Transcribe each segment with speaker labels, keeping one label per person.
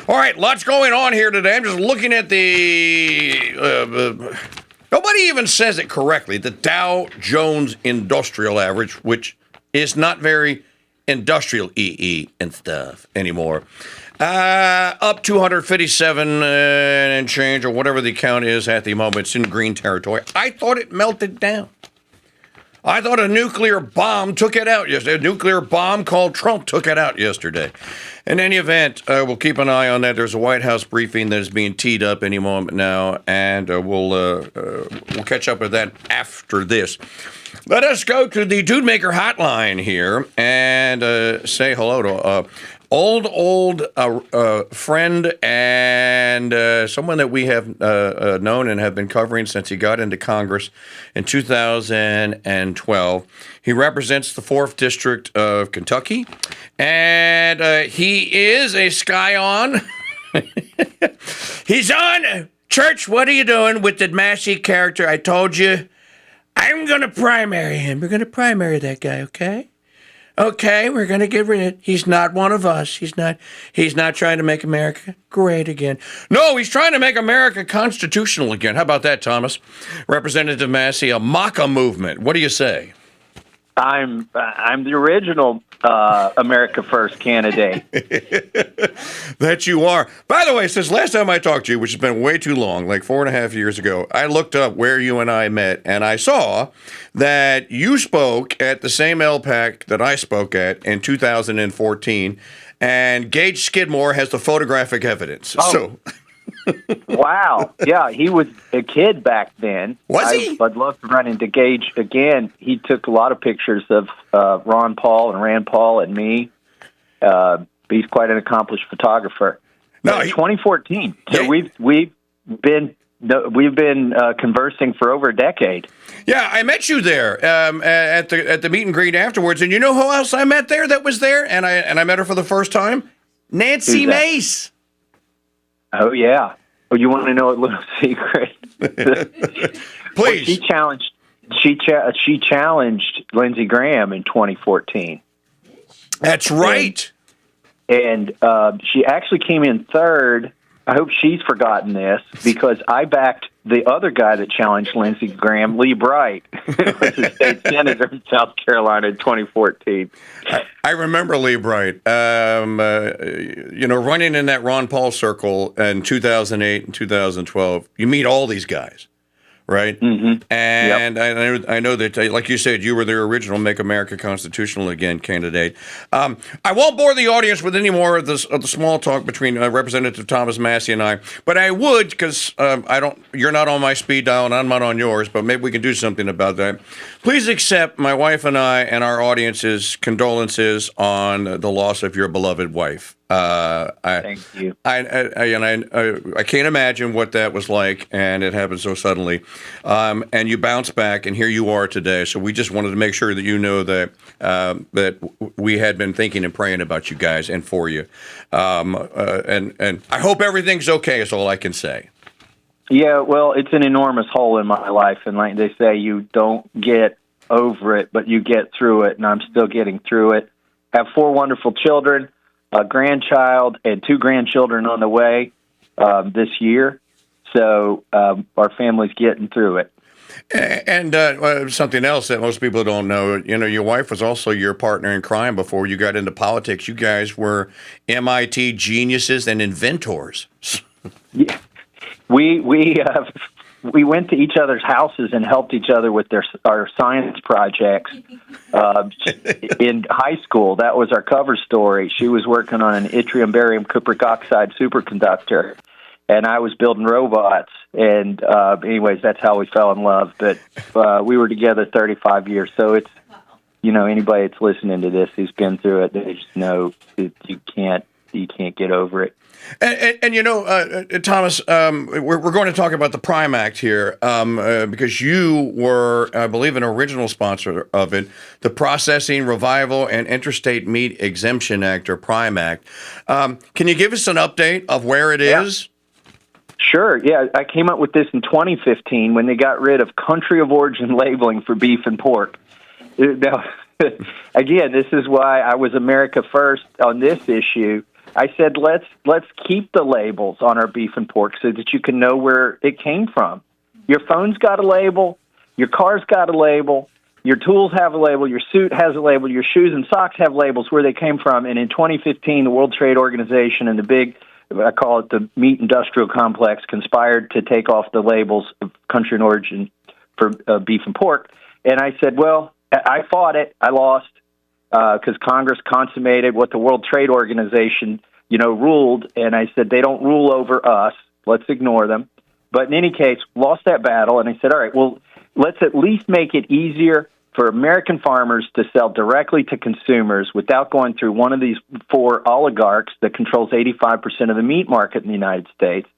Speaker 1: All right, lots going on here today. I'm just looking at the... nobody even says it correctly. The Dow Jones Industrial Average, which is not very industrial and stuff anymore. Up 257 and change, or whatever the count is at the moment. It's in green territory. I thought it melted down. I thought a nuclear bomb took it out yesterday. A nuclear bomb called Trump took it out yesterday. In any event, we'll keep an eye on that. There's a White House briefing that is being teed up any moment now, and we'll catch up with that after this. Let us go to the Dude Maker hotline here and say hello to old friend and someone that we have known and have been covering since he got into Congress in 2012. He represents the 4th District of Kentucky, and he is a Scion. He's on. Church, what are you doing with the Massie character? I told you. I'm going to primary him. We're going to primary that guy, okay? Okay, we're going to get rid of it. He's not one of us. He's not trying to make America great again. No, he's trying to make America constitutional again. How about that, Thomas? Representative Massie, a Maca movement. What do you say?
Speaker 2: I'm the original America First candidate.
Speaker 1: That you are. By the way, since last time I talked to you, which has been way too long, like 4.5 years ago, I looked up where you and I met, and I saw that you spoke at the same LPAC that I spoke at in 2014, and Gage Skidmore has the photographic evidence.
Speaker 2: Oh.
Speaker 1: So.
Speaker 2: Wow. Yeah, he was a kid back then.
Speaker 1: Was he?
Speaker 2: I'd love to run into Gage again. He took a lot of pictures of Ron Paul and Rand Paul and me. He's quite an accomplished photographer.
Speaker 1: No,
Speaker 2: 2014. So
Speaker 1: Yeah.
Speaker 2: we've been conversing for over a decade.
Speaker 1: Yeah, I met you there at the meet and greet afterwards, and you know who else I met there that was there, and I met her for the first time? Nancy Mace.
Speaker 2: Oh yeah. Oh, you want to know a little secret?
Speaker 1: Please.
Speaker 2: Well, she challenged Lindsey Graham in 2014.
Speaker 1: That's right.
Speaker 2: And she actually came in third. I hope she's forgotten this because I backed the other guy that challenged Lindsey Graham, Lee Bright, who was the state senator in South Carolina in 2014.
Speaker 1: I remember Lee Bright, running in that Ron Paul circle in 2008 and 2012. You meet all these guys, right? Mm-hmm. And yep. I know that, like you said, you were the original Make America Constitutional Again candidate. I won't bore the audience with any more of the small talk between Representative Thomas Massie and I, but I would, because you're not on my speed dial and I'm not on yours, but maybe we can do something about that. Please accept my wife and I and our audience's condolences on the loss of your beloved wife.
Speaker 2: Thank you.
Speaker 1: I can't imagine what that was like, and it happened so suddenly. And you bounced back, and here you are today. So we just wanted to make sure that you know that that we had been thinking and praying about you guys and for you. And I hope everything's okay. Is all I can say.
Speaker 2: Yeah, well, it's an enormous hole in my life, and like they say, you don't get over it, but you get through it, and I'm still getting through it. I have 4 wonderful children, a grandchild, and 2 grandchildren on the way this year, so our family's getting through it.
Speaker 1: And something else that most people don't know, your wife was also your partner in crime before you got into politics. You guys were MIT geniuses and inventors.
Speaker 2: Yeah. We went to each other's houses and helped each other with our science projects in high school. That was our cover story. She was working on an yttrium barium cupric oxide superconductor, and I was building robots. And anyways, that's how we fell in love. But we were together 35 years. So it's, anybody that's listening to this who's been through it, they just know that you can't get over it.
Speaker 1: And Thomas, we're going to talk about the P.R.I.M.E Act here because you were, I believe, an original sponsor of it, the Processing, Revival, and Interstate Meat Exemption Act, or P.R.I.M.E Act. Can you give us an update of where it is?
Speaker 2: Sure. Yeah, I came up with this in 2015 when they got rid of country of origin labeling for beef and pork. Now, again, this is why I was America First on this issue. I said, let's keep the labels on our beef and pork so that you can know where it came from. Your phone's got a label. Your car's got a label. Your tools have a label. Your suit has a label. Your shoes and socks have labels where they came from. And in 2015, the World Trade Organization and the big, I call it the meat industrial complex, conspired to take off the labels of country and origin for beef and pork. And I said, well, I fought it. I lost because Congress consummated what the World Trade Organization, ruled. And I said, they don't rule over us. Let's ignore them. But in any case, lost that battle. And I said, all right, well, let's at least make it easier for American farmers to sell directly to consumers without going through one of these 4 oligarchs that controls 85% of the meat market in the United States.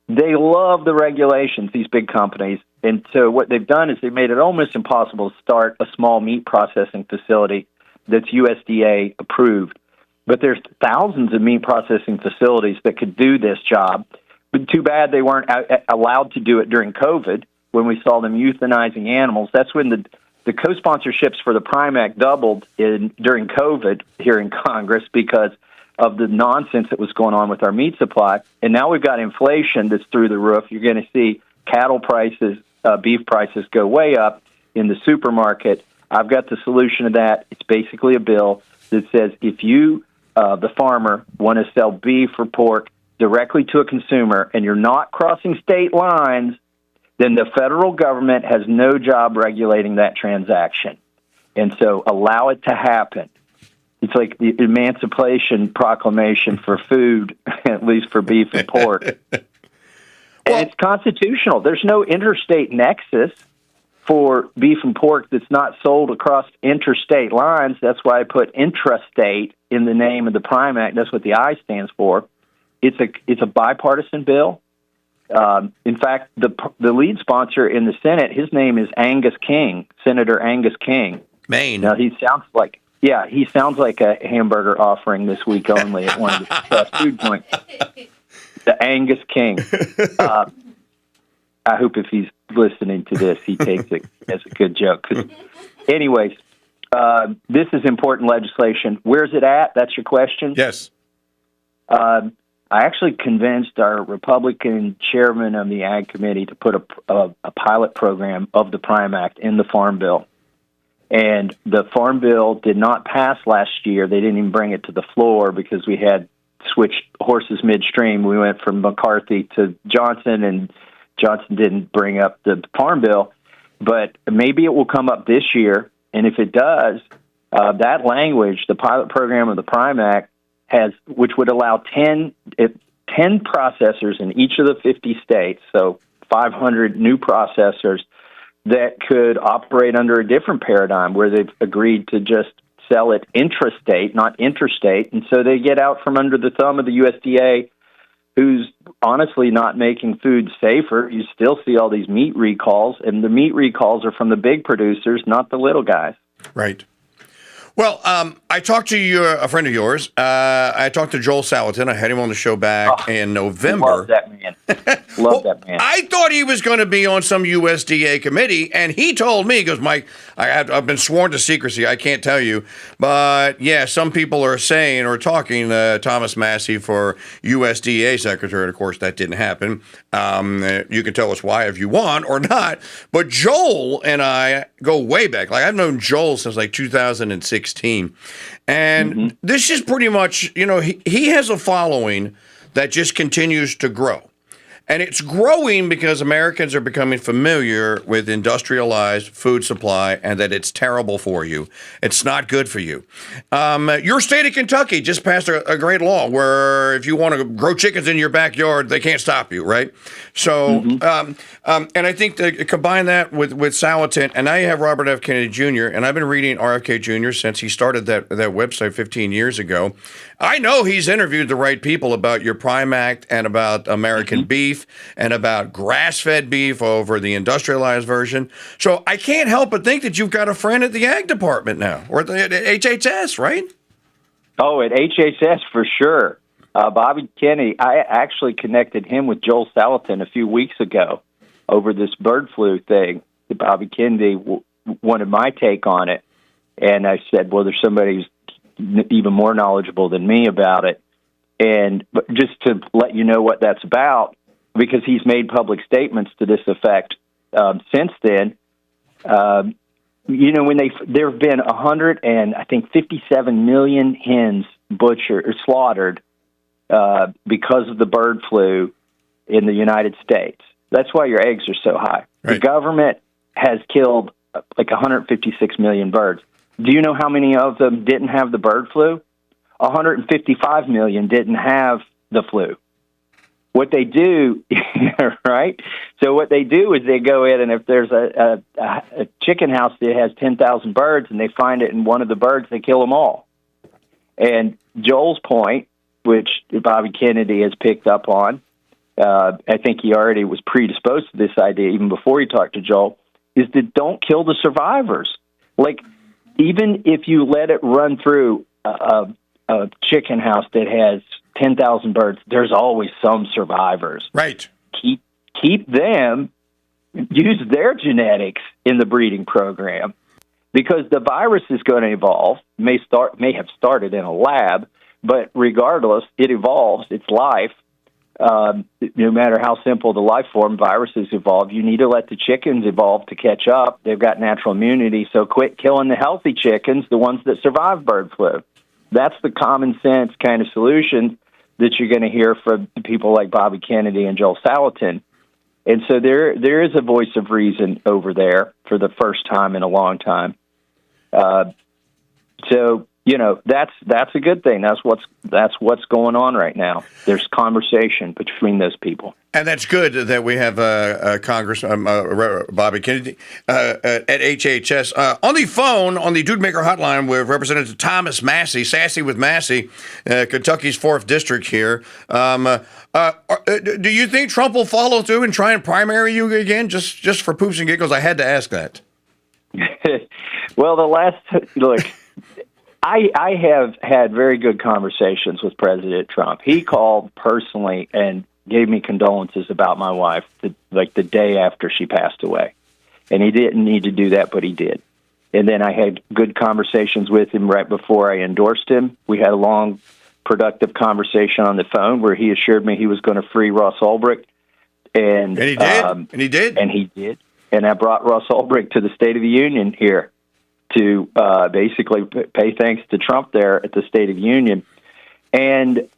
Speaker 2: They love the regulations, these big companies. And so what they've done is they've made it almost impossible to start a small meat processing facility that's USDA approved. But there's thousands of meat processing facilities that could do this job. But too bad they weren't allowed to do it during COVID when we saw them euthanizing animals. That's when the co-sponsorships for the P.R.I.M.E Act doubled during COVID here in Congress because of the nonsense that was going on with our meat supply. And now we've got inflation that's through the roof. You're going to see cattle prices, beef prices go way up in the supermarket. I've got the solution to that. It's basically a bill that says if you, the farmer, want to sell beef or pork directly to a consumer and you're not crossing state lines, then the federal government has no job regulating that transaction. And so allow it to happen. It's like the Emancipation Proclamation for food, at least for beef and pork. And it's constitutional. There's no interstate nexus for beef and pork that's not sold across interstate lines. That's why I put intrastate in the name of the P.R.I.M.E Act. That's what the I stands for. It's a bipartisan bill. In fact, the lead sponsor in the Senate, his name is Angus King, Senator Angus King.
Speaker 1: Maine.
Speaker 2: Now, he sounds like a hamburger offering this week only at one of the fast food joints. The Angus King. I hope if he's listening to this, he takes it as a good joke. Anyways, this is important legislation. Where's it at? That's your question?
Speaker 1: Yes.
Speaker 2: I actually convinced our Republican chairman of the Ag Committee to put a pilot program of the P.R.I.M.E Act in the Farm Bill. And the Farm Bill did not pass last year. They didn't even bring it to the floor because we had switched horses midstream. We went from McCarthy to Johnson, and Johnson didn't bring up the Farm Bill. But maybe it will come up this year. And if it does, that language, the pilot program of the P.R.I.M.E Act, which would allow 10 processors in each of the 50 states, so 500 new processors that could operate under a different paradigm where they've agreed to just sell it intrastate, not interstate, and so they get out from under the thumb of the USDA, who's honestly not making food safer. You still see all these meat recalls, and the meat recalls are from the big producers, not the little guys.
Speaker 1: Right. Well, I talked to a friend of yours. I talked to Joel Salatin. I had him on the show back in November.
Speaker 2: Love that man. Love that man.
Speaker 1: I thought he was going to be on some USDA committee, and he told me, he goes, Mike, I've been sworn to secrecy. I can't tell you. But, yeah, some people are saying or talking Thomas Massie for USDA secretary. And, of course, that didn't happen. You can tell us why if you want or not. But Joel and I go way back. Like, I've known Joel since, 2016. And this is pretty much, he has a following that just continues to grow. And it's growing because Americans are becoming familiar with industrialized food supply and that it's terrible for you. It's not good for you. Your state of Kentucky just passed a great law where if you want to grow chickens in your backyard, they can't stop you, right? So, and I think to combine that with Salatin, and now you have Robert F. Kennedy Jr., and I've been reading RFK Jr. since he started that website 15 years ago. I know he's interviewed the right people about your P.R.I.M.E Act and about American beef and about grass-fed beef over the industrialized version. So I can't help but think that you've got a friend at the Ag Department now, or at HHS, right?
Speaker 2: Oh, at HHS for sure. Bobby Kennedy, I actually connected him with Joel Salatin a few weeks ago over this bird flu thing. Bobby Kennedy wanted my take on it, and I said, well, there's somebody who's even more knowledgeable than me about it. But just to let you know what that's about, because he's made public statements to this effect since then. When there have been 57 million hens butchered or slaughtered because of the bird flu in the United States. That's why your eggs are so high. Right. The government has killed like 156 million birds. Do you know how many of them didn't have the bird flu? 155 million didn't have the flu. What they do, right? So what they do is they go in, and if there's a chicken house that has 10,000 birds and they find it in one of the birds, they kill them all. And Joel's point, which Bobby Kennedy has picked up on, I think he already was predisposed to this idea even before he talked to Joel, is that don't kill the survivors. Like, even if you let it run through a chicken house that has 10,000 birds, there's always some survivors.
Speaker 1: Right.
Speaker 2: Keep them, use their genetics in the breeding program, because the virus is going to evolve, may have started in a lab, but regardless, it evolves, it's life. No matter how simple the life form, viruses evolve. You need to let the chickens evolve to catch up. They've got natural immunity, so quit killing the healthy chickens, the ones that survive bird flu. That's the common sense kind of solution that you're going to hear from people like Bobby Kennedy and Joel Salatin. And so there is a voice of reason over there for the first time in a long time. So that's a good thing. That's what's going on right now. There's conversation between those people.
Speaker 1: And that's good that we have Congress Bobby Kennedy at HHS on the phone on the Dude Maker hotline with Representative Thomas Massie, Sassy with Massie, Kentucky's 4th district here. Do you think Trump will follow through and try and primary you again, just for poops and giggles? I had to ask that.
Speaker 2: Well, look. I have had very good conversations with President Trump. He called personally and gave me condolences about my wife the day after she passed away. And he didn't need to do that, but he did. And then I had good conversations with him right before I endorsed him. We had a long, productive conversation on the phone where he assured me he was going to free Ross Ulbricht. And he did. And I brought Ross Ulbricht to the State of the Union here to basically pay thanks to Trump there at the State of the Union. And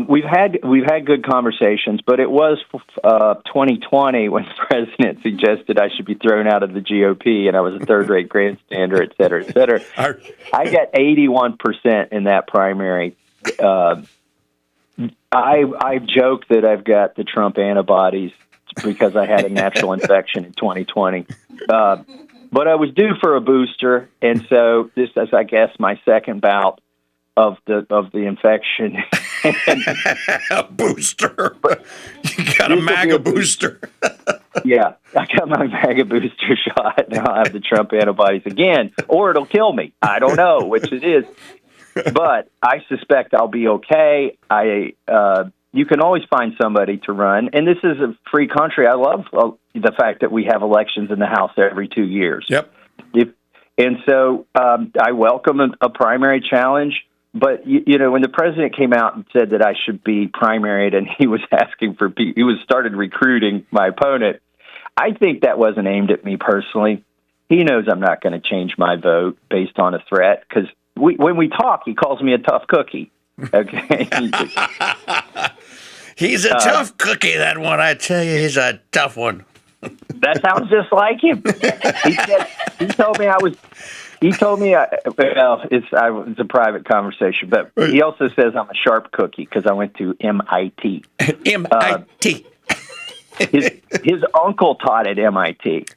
Speaker 2: we've had good conversations, but it was 2020 when the president suggested I should be thrown out of the GOP, and I was a third-rate grandstander, et cetera, et cetera. I got 81% in that primary. I joke that I've got the Trump antibodies because I had a natural infection in 2020. But I was due for a booster, and so this is, I guess, my second bout of the infection.
Speaker 1: A booster. You got a MAGA booster.
Speaker 2: Yeah, I got my MAGA booster shot. Now I have the Trump antibodies again, or it'll kill me. I don't know which it is, but I suspect I'll be okay. You can always find somebody to run, and this is a free country. I love the fact that we have elections in the House every 2 years.
Speaker 1: Yep.
Speaker 2: And so I welcome a primary challenge. But, when the president came out and said that I should be primaried and he was asking for people, he started recruiting my opponent, I think that wasn't aimed at me personally. He knows I'm not going to change my vote based on a threat because when we talk, he calls me a tough cookie. Okay.
Speaker 3: He's a tough cookie, that one. I tell you, he's a tough one.
Speaker 2: That sounds just like him. It's a private conversation, but he also says I'm a sharp cookie because I went to MIT.
Speaker 1: MIT.
Speaker 2: His uncle taught at MIT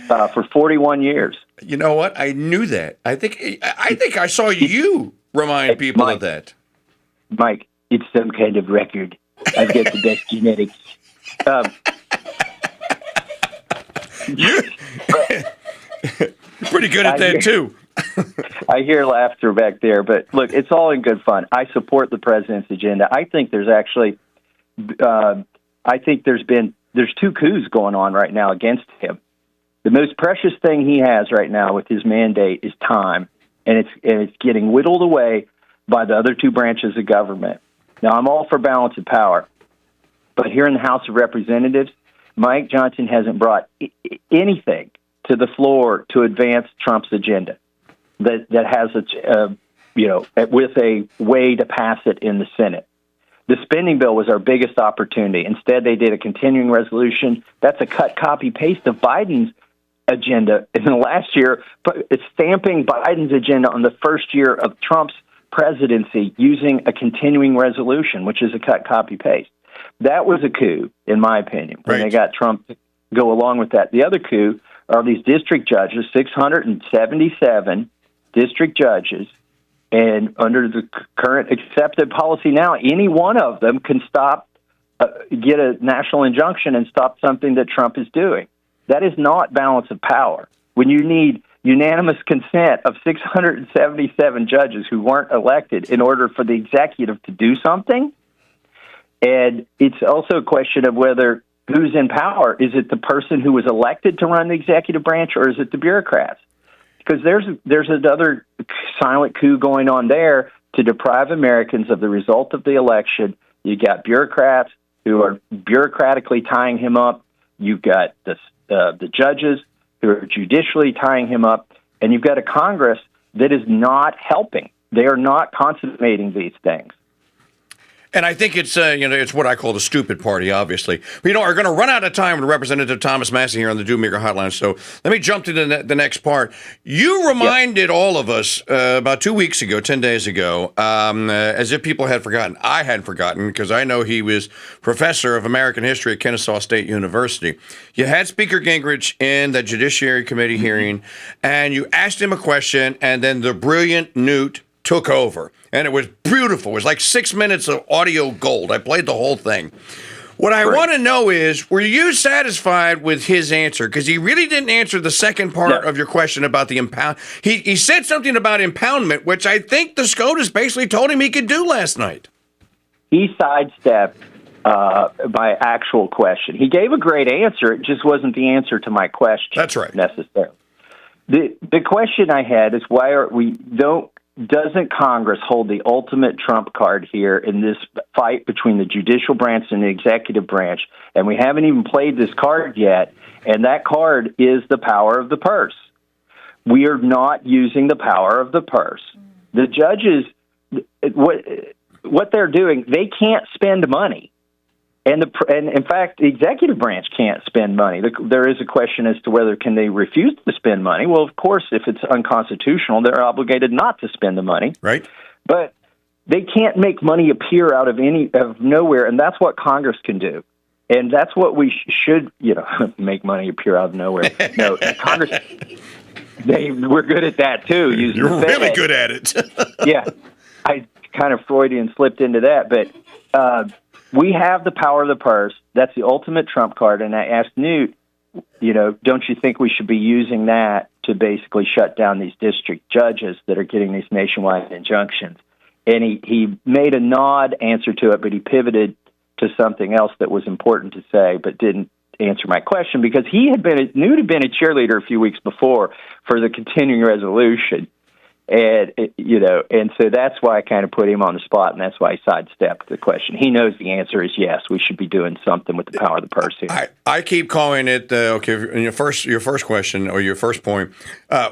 Speaker 2: for 41 years.
Speaker 1: You know what? I knew that. I think I saw you remind people of that.
Speaker 2: Mike, it's some kind of record. I've got the best genetics.
Speaker 1: You're pretty good at that, too.
Speaker 2: I hear laughter back there, but look, it's all in good fun. I support the president's agenda. I think there's actually, there's two coups going on right now against him. The most precious thing he has right now with his mandate is time, and it's getting whittled away by the other two branches of government. Now, I'm all for balance of power, but here in the House of Representatives, Mike Johnson hasn't brought anything to the floor to advance Trump's agenda that has with a way to pass it in the Senate. The spending bill was our biggest opportunity. Instead, they did a continuing resolution. That's a cut, copy, paste of Biden's agenda in the last year, but it's stamping Biden's agenda on the first year of Trump's presidency using a continuing resolution, which is a cut, copy, paste. That was a coup, in my opinion, when they got Trump to go along with that. The other coup are these district judges, 677 district judges, and under the current accepted policy now, any one of them can get a national injunction and stop something that Trump is doing. That is not balance of power. When you need unanimous consent of 677 judges who weren't elected in order for the executive to do something, and it's also a question of whether who's in power. Is it the person who was elected to run the executive branch, or is it the bureaucrats? Because there's another silent coup going on there to deprive Americans of the result of the election. You got bureaucrats who are bureaucratically tying him up. You've got the judges who are judicially tying him up, and you've got a Congress that is not helping. They are not consummating these things.
Speaker 1: And I think it's it's what I call the stupid party, obviously. But, we're going to run out of time with Representative Thomas Massie here on the Doommaker Hotline. So let me jump to the next part. You reminded all of us about 2 weeks ago, 10 days ago, as if people had forgotten. I hadn't forgotten because I know he was professor of American history at Kennesaw State University. You had Speaker Gingrich in the Judiciary Committee hearing, and you asked him a question, and then the brilliant Newt took over. And it was beautiful. It was like 6 minutes of audio gold. I played the whole thing. What I want to know is, were you satisfied with his answer? Because he really didn't answer the second part of your question about the impound. He said something about impoundment, which I think the SCOTUS basically told him he could do last night.
Speaker 2: He sidestepped my actual question. He gave a great answer. It just wasn't the answer to my question.
Speaker 1: That's right.
Speaker 2: Necessarily. The question I had is, doesn't Congress hold the ultimate trump card here in this fight between the judicial branch and the executive branch? And we haven't even played this card yet, and that card is the power of the purse. We are not using the power of the purse. The judges, what they're doing, they can't spend money. And in fact, the executive branch can't spend money. There is a question as to whether can they refuse to spend money. Well, of course, if it's unconstitutional, they're obligated not to spend the money.
Speaker 1: Right. But
Speaker 2: they can't make money appear out of nowhere, and that's what Congress can do. And that's what we should, make money appear out of nowhere. No, Congress, we're good at that too.
Speaker 1: You're really good at it.
Speaker 2: Yeah, I kind of Freudian slipped into that, but. We have the power of the purse. That's the ultimate trump card. And I asked Newt, don't you think we should be using that to basically shut down these district judges that are getting these nationwide injunctions? And he made a nod answer to it, but he pivoted to something else that was important to say, but didn't answer my question because Newt had been a cheerleader a few weeks before for the continuing resolution. And, and so that's why I kind of put him on the spot, and that's why he sidestepped the question. He knows the answer is yes, we should be doing something with the power of the purse here.
Speaker 1: I keep calling it, in your first question or your first point,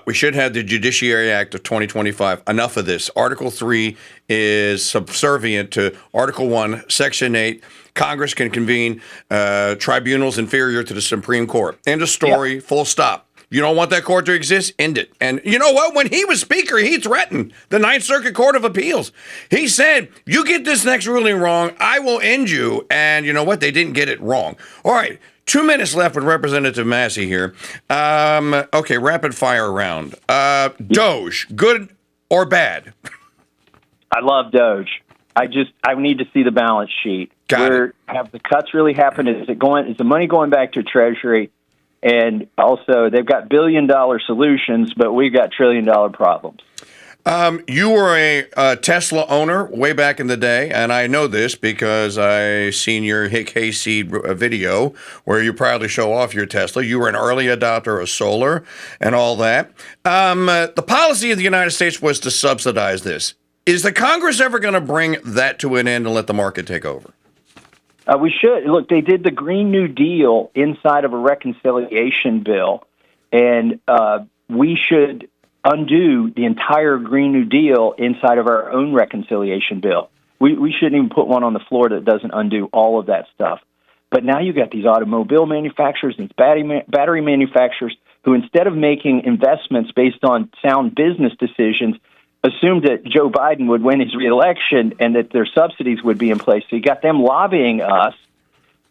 Speaker 1: we should have the Judiciary Act of 2025. Enough of this. Article 3 is subservient to Article 1, Section 8. Congress can convene tribunals inferior to the Supreme Court. End of story, full stop. You don't want that court to exist? End it. And you know what? When he was Speaker, he threatened the Ninth Circuit Court of Appeals. He said, you get this next ruling wrong, I will end you. And you know what? They didn't get it wrong. All right. 2 minutes left with Representative Massie here. Okay, rapid fire round. Doge, good or bad?
Speaker 2: I love Doge. I need to see the balance sheet. Have the cuts really happened? Is the money going back to Treasury? And also, they've got billion-dollar solutions, but we've got trillion-dollar problems.
Speaker 1: You were a Tesla owner way back in the day, and I know this because I seen your Hick Hayseed video where you proudly show off your Tesla. You were an early adopter of solar and all that. The policy of the United States was to subsidize this. Is the Congress ever going to bring that to an end and let the market take over?
Speaker 2: We should. Look, they did the Green New Deal inside of a reconciliation bill, and we should undo the entire Green New Deal inside of our own reconciliation bill. We shouldn't even put one on the floor that doesn't undo all of that stuff. But now you got these automobile manufacturers, these battery manufacturers, who instead of making investments based on sound business decisions, assumed that Joe Biden would win his reelection and that their subsidies would be in place. So you got them lobbying us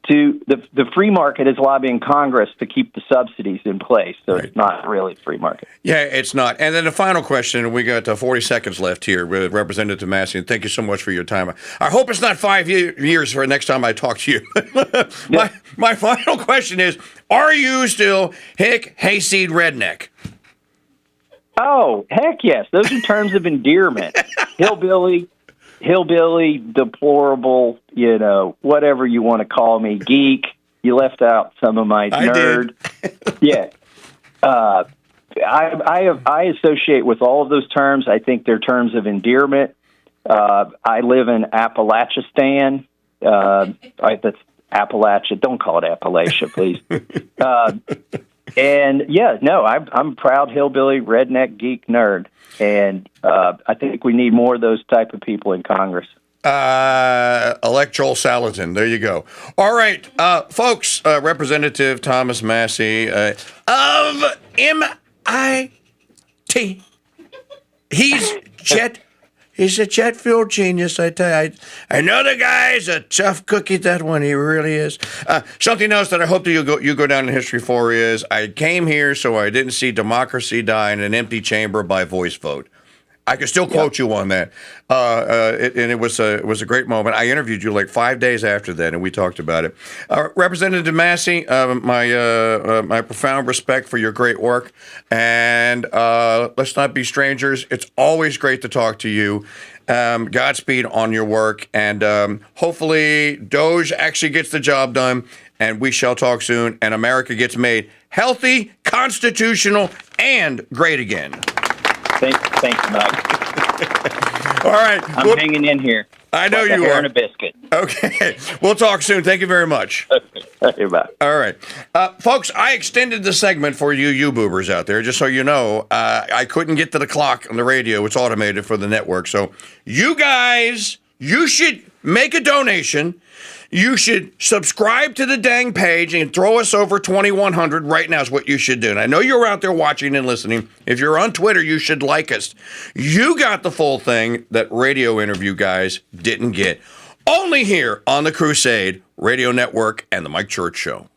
Speaker 2: to the free market is lobbying Congress to keep the subsidies in place. So It's not really free market.
Speaker 1: Yeah, it's not. And then the final question, we got 40 seconds left here with Representative Massie, and thank you so much for your time. I hope it's not 5 years for next time I talk to you. My final question is, are you still hick, hayseed redneck?
Speaker 2: Oh, heck yes. Those are terms of endearment. Hillbilly, deplorable, whatever you want to call me, geek. You left out some of my nerd. Yeah. I associate with all of those terms. I think they're terms of endearment. I live in Appalachistan. That's Appalachia. Don't call it Appalachia, please. And I'm a proud hillbilly, redneck, geek, nerd, and I think we need more of those type of people in Congress.
Speaker 1: Elect Joel Salatin. There you go. All right, folks. Representative Thomas Massie of MIT. He's a jet fuel genius, I tell you. I know the guy's a tough cookie, that one. He really is. Something else that I hope that you go down in history for is I came here so I didn't see democracy die in an empty chamber by voice vote. I can still quote you on that. It was a great moment. I interviewed you like 5 days after that, and we talked about it. Representative Massie, my profound respect for your great work. And let's not be strangers. It's always great to talk to you. Godspeed on your work. And hopefully Doge actually gets the job done, and we shall talk soon, and America gets made healthy, constitutional, and great again.
Speaker 2: Thanks, Mike.
Speaker 1: All right.
Speaker 2: I'm hanging in here.
Speaker 1: I know
Speaker 2: like
Speaker 1: you
Speaker 2: a hair
Speaker 1: are.
Speaker 2: and a biscuit.
Speaker 1: Okay. We'll talk soon. Thank you very much.
Speaker 2: Okay, bye.
Speaker 1: All right. Folks, I extended the segment for you boobers out there, just so you know. I couldn't get to the clock on the radio. It's automated for the network. So you guys, you should make a donation. You should subscribe to the dang page and throw us over 2,100 right now is what you should do. And I know you're out there watching and listening. If you're on Twitter, you should like us. You got the full thing that radio interview guys didn't get. Only here on the Crusade Radio Network and the Mike Church Show.